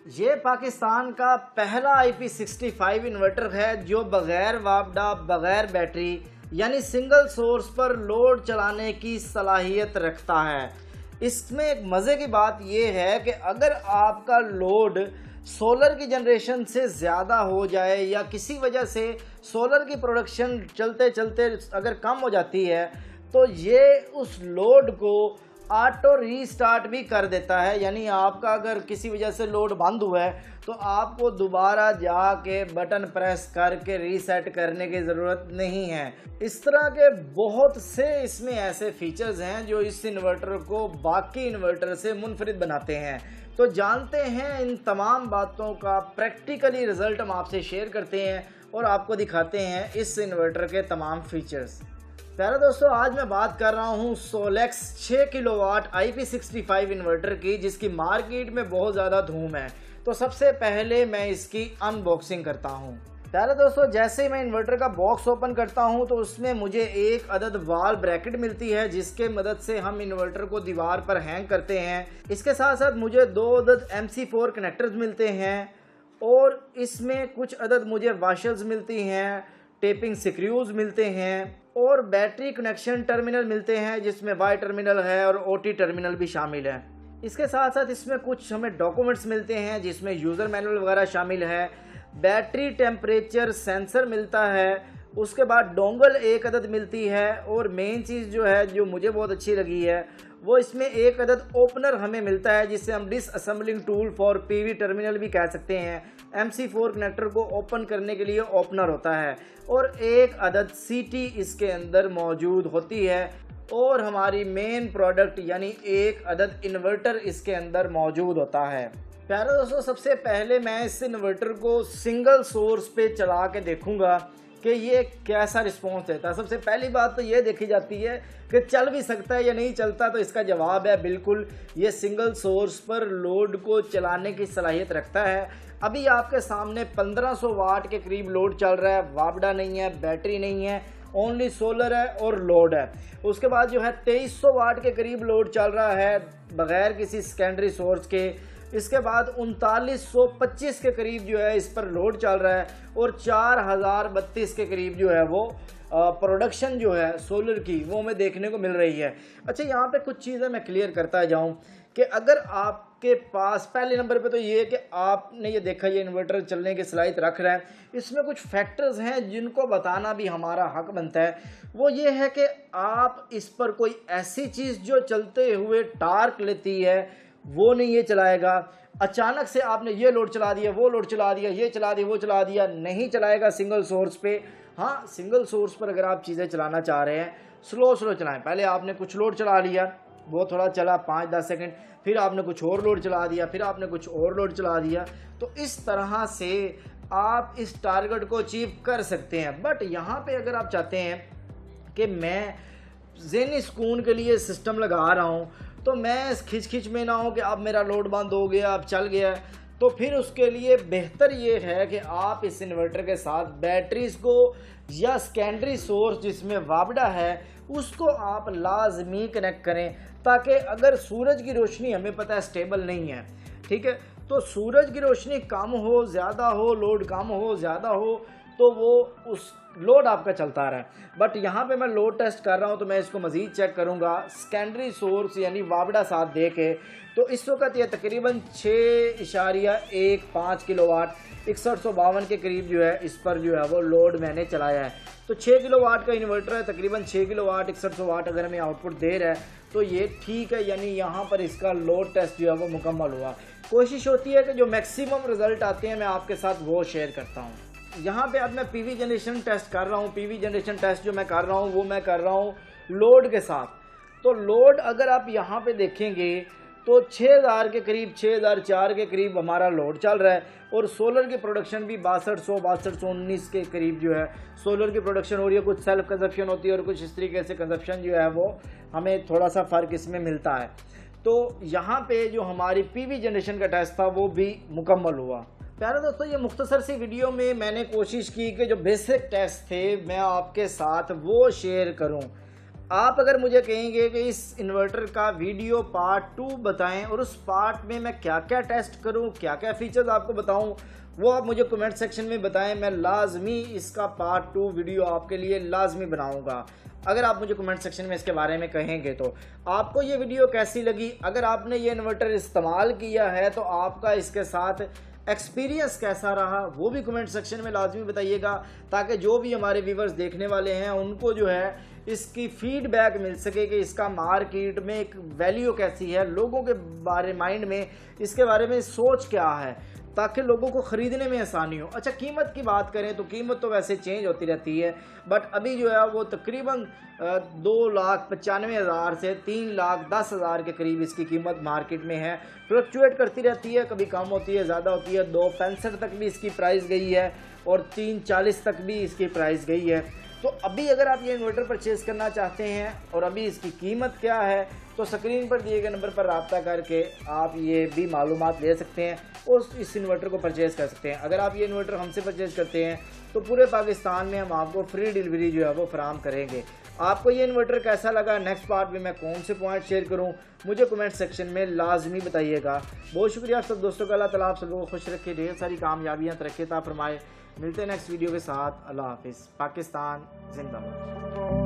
ये पाकिस्तान का पहला IP65 इन्वर्टर है जो बगैर वापडा, बगैर बैटरी यानी सिंगल सोर्स पर लोड चलाने की सलाहियत रखता है। इसमें एक मज़े की बात यह है कि अगर आपका लोड सोलर की जनरेशन से ज़्यादा हो जाए या किसी वजह से सोलर की प्रोडक्शन चलते चलते अगर कम हो जाती है तो ये उस लोड को ऑटो रीस्टार्ट भी कर देता है। यानी आपका अगर किसी वजह से लोड बंद हुआ है तो आपको दोबारा जाके बटन प्रेस करके रीसेट करने की ज़रूरत नहीं है। इस तरह के बहुत से इसमें ऐसे फीचर्स हैं जो इस इन्वर्टर को बाकी इन्वर्टर से मुनफरिद बनाते हैं। तो जानते हैं इन तमाम बातों का प्रैक्टिकली रिज़ल्ट हम आपसे शेयर करते हैं और आपको दिखाते हैं इस इन्वर्टर के तमाम फीचर्स। प्यारे दोस्तों, आज मैं बात कर रहा हूँ सोलेक्स 6 किलोवाट IP65 इन्वर्टर की, जिसकी मार्केट में बहुत ज़्यादा धूम है। तो सबसे पहले मैं इसकी अनबॉक्सिंग करता हूँ। प्यारे दोस्तों, जैसे ही मैं इन्वर्टर का बॉक्स ओपन करता हूँ तो उसमें मुझे एक अदद वाल ब्रैकेट मिलती है जिसके मदद से हम इन्वर्टर को दीवार पर हैंग करते हैं। इसके साथ साथ मुझे 2 अदद MC4 कनेक्टर्स मिलते हैं और इसमें कुछ अदद मुझे वाशर्स मिलती हैं, टेपिंग स्क्रूज मिलते हैं और बैटरी कनेक्शन टर्मिनल मिलते हैं जिसमें वाई टर्मिनल है और OT टर्मिनल भी शामिल है। इसके साथ साथ इसमें कुछ हमें डॉक्यूमेंट्स मिलते हैं जिसमें यूज़र मैनुअल वगैरह शामिल है, बैटरी टेम्परेचर सेंसर मिलता है, उसके बाद डोंगल एक अदद मिलती है और मेन चीज़ जो है जो मुझे बहुत अच्छी लगी है वो इसमें एक अदद ओपनर हमें मिलता है जिससे हम डिसअसेंबलिंग टूल फॉर PV टर्मिनल भी कह सकते हैं। MC4 कनेक्टर को ओपन करने के लिए ओपनर होता है और एक अदद CT इसके अंदर मौजूद होती है और हमारी मेन प्रोडक्ट यानी एक अदद इन्वर्टर इसके अंदर मौजूद होता है। प्यारे दोस्तों, सबसे पहले मैं इस इन्वर्टर को सिंगल सोर्स पे चला के देखूंगा कि ये कैसा रिस्पॉन्स देता है। सबसे पहली बात तो ये देखी जाती है कि चल भी सकता है या नहीं चलता, तो इसका जवाब है बिल्कुल, ये सिंगल सोर्स पर लोड को चलाने की सलाहियत रखता है। अभी आपके सामने 1500 वाट के करीब लोड चल रहा है, वापडा नहीं है, बैटरी नहीं है, ओनली सोलर है और लोड है। उसके बाद जो है 2300 वाट के करीब लोड चल रहा है बगैर किसी सेकेंडरी सोर्स के। इसके बाद 3925 के करीब जो है इस पर लोड चल रहा है और 4032 के करीब जो है वो प्रोडक्शन जो है सोलर की वो हमें देखने को मिल रही है। अच्छा, यहाँ पे कुछ चीज़ें मैं क्लियर करता जाऊँ कि अगर आपके पास पहले नंबर पे तो ये है कि आपने ये देखा ये इन्वर्टर चलने की सलाहियत रख रहा है, इसमें कुछ फैक्टर्स हैं जिनको बताना भी हमारा हक बनता है। वो ये है कि आप इस पर कोई ऐसी चीज़ जो चलते हुए टार्क लेती है वो नहीं ये चलाएगा। अचानक से आपने ये लोड चला दिया, वो लोड चला दिया, ये चला दिया, वो चला दिया, नहीं चलाएगा सिंगल सोर्स पे। हाँ, सिंगल सोर्स पर अगर आप चीज़ें चलाना चाह रहे हैं स्लो चलाएं। पहले आपने कुछ लोड चला लिया, वो थोड़ा चला 5-10 सेकंड, फिर आपने कुछ और लोड चला दिया, फिर आपने कुछ और लोड चला दिया। तो इस तरह से आप इस टारगेट को अचीव कर सकते हैं। बट यहाँ पे अगर आप चाहते हैं कि मैं ज़हनी सुकून के लिए सिस्टम लगा रहा हूँ तो मैं इस खिंच में ना हो कि अब मेरा लोड बंद हो गया, अब चल गया, तो फिर उसके लिए बेहतर ये है कि आप इस इन्वर्टर के साथ बैटरीज को या सेकेंडरी सोर्स जिसमें वापडा है उसको आप लाजमी कनेक्ट करें, ताकि अगर सूरज की रोशनी हमें पता है स्टेबल नहीं है, ठीक है, तो सूरज की रोशनी कम हो, ज़्यादा हो, लोड कम हो, ज़्यादा हो, तो वो उस लोड आपका चलता रहा है। बट यहाँ पे मैं लोड टेस्ट कर रहा हूँ तो मैं इसको मज़ीद चेक करूँगा सेकेंडरी सोर्स यानी वापडा साथ दे के। तो इस वक्त ये तकरीबन 6.15 किलोवाट 6152 के करीब जो है इस पर जो है वो लोड मैंने चलाया है। तो 6 किलोवाट का इन्वर्टर है, तकरीबन 6 किलोवाट 6100 वाट अगर हमें आउटपुट दे रहा है तो ये ठीक है, यानी यहाँ पर इसका लोड टेस्ट जो है वो मुकम्मल हुआ। कोशिश होती है कि जो मैक्सिमम रिजल्ट आते हैं मैं आपके साथ वो शेयर करता हूँ। यहाँ पे अब मैं PV जनरेशन टेस्ट कर रहा हूँ। PV जनरेशन टेस्ट जो मैं कर रहा हूँ वो मैं कर रहा हूँ लोड के साथ। तो लोड अगर आप यहाँ पे देखेंगे तो 6000 के करीब, 6004 के करीब हमारा लोड चल रहा है और सोलर की प्रोडक्शन भी 6200 6219 के करीब जो है सोलर की प्रोडक्शन हो रही है। कुछ सेल्फ कंजप्शन होती है और कुछ इस तरीके से कंजप्शन जो है वो हमें थोड़ा सा फ़र्क इसमें मिलता है। तो यहाँ पे जो हमारी PV जनरेशन का टेस्ट था वो भी मुकम्मल हुआ। प्यारे दोस्तों, ये मुख्तसर सी वीडियो में मैंने कोशिश की कि जो बेसिक टेस्ट थे मैं आपके साथ वो शेयर करूं। आप अगर मुझे कहेंगे कि इस इन्वर्टर का वीडियो पार्ट 2 बताएं और उस पार्ट में मैं क्या क्या टेस्ट करूं, क्या क्या फीचर्स आपको बताऊं, वो आप मुझे कमेंट सेक्शन में बताएं। मैं लाजमी इसका पार्ट 2 वीडियो आपके लिए लाजमी बनाऊंगा अगर आप मुझे कमेंट सेक्शन में इसके बारे में कहेंगे। तो आपको ये वीडियो कैसी लगी, अगर आपने ये इन्वर्टर इस्तेमाल किया है तो आपका इसके साथ एक्सपीरियंस कैसा रहा, वो भी कमेंट सेक्शन में लाजमी बताइएगा, ताकि जो भी हमारे व्यूवर्स देखने वाले हैं उनको जो है इसकी फीडबैक मिल सके कि इसका मार्केट में एक वैल्यू कैसी है, लोगों के बारे माइंड में इसके बारे में सोच क्या है, ताकि लोगों को ख़रीदने में आसानी हो। अच्छा, कीमत की बात करें तो कीमत तो वैसे चेंज होती रहती है, बट अभी जो है वो तकरीबन 2,95,000 से 3,10,000 के करीब इसकी कीमत मार्केट में है। फ्लक्चुएट करती रहती है, कभी कम होती है, ज़्यादा होती है। 2,65 तक भी इसकी प्राइस गई है और 3,40 तक भी इसकी प्राइस गई है। तो अभी अगर आप ये इन्वर्टर परचेज़ करना चाहते हैं और अभी इसकी कीमत क्या है, तो स्क्रीन पर दिए गए नंबर पर रब्ता करके आप ये भी मालूमात ले सकते हैं और इस इन्वर्टर को परचेज़ कर सकते हैं। अगर आप ये इन्वर्टर हमसे परचेज़ करते हैं तो पूरे पाकिस्तान में हम आपको फ्री डिलीवरी जो है वो फराहम करेंगे। आपको ये इन्वर्टर कैसा लगा, नेक्स्ट पार्ट में मैं कौन से पॉइंट शेयर करूं, मुझे कमेंट सेक्शन में लाजमी बताइएगा। बहुत शुक्रिया आप सब दोस्तों का। अल्लाह ताला आप सबको खुश रखे, ढेर सारी कामयाबियाँ तरक्की अता फरमाए। मिलते हैं नेक्स्ट वीडियो के साथ। अल्लाह हाफिज़। पाकिस्तान जिंदाबाद।